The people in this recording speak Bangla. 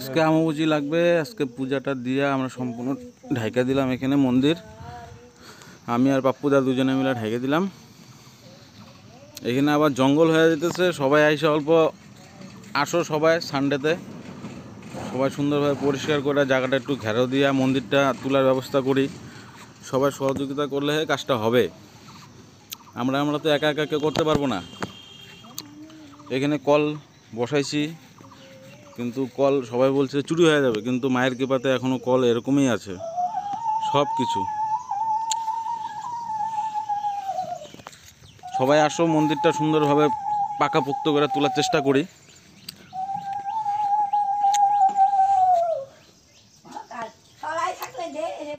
আজকে আমবুজি লাগবে। আজকে পূজাটা দিয়ে আমরা সম্পূর্ণ ঢাইকা দিলাম এখানে মন্দির। আমি আর পাপ্পুদা দুজনে মিলে ঢাইকা দিলাম। এখানে আবার জঙ্গল হয়ে যেতেছে। সবাই আইসে অল্প আসো, সবাই সানডেতে সবাই সুন্দরভাবে পরিষ্কার করে জায়গাটা একটু ঘেরাও দিয়া মন্দিরটা তোলার ব্যবস্থা করি। সবাই সহযোগিতা করলে কাজটা হবে। আমরা তো একা একা কেউ করতে পারবো না। এখানে কল বসাইছি, কিন্তু কল সবাই বলছে চুরি হয়ে যাবে, কিন্তু মায়ের কৃপাতে এখনও কল এরকমই আছে সব কিছু। সবাই আসো, মন্দিরটা সুন্দরভাবে পাকাপোক্ত করে তোলার চেষ্টা করি।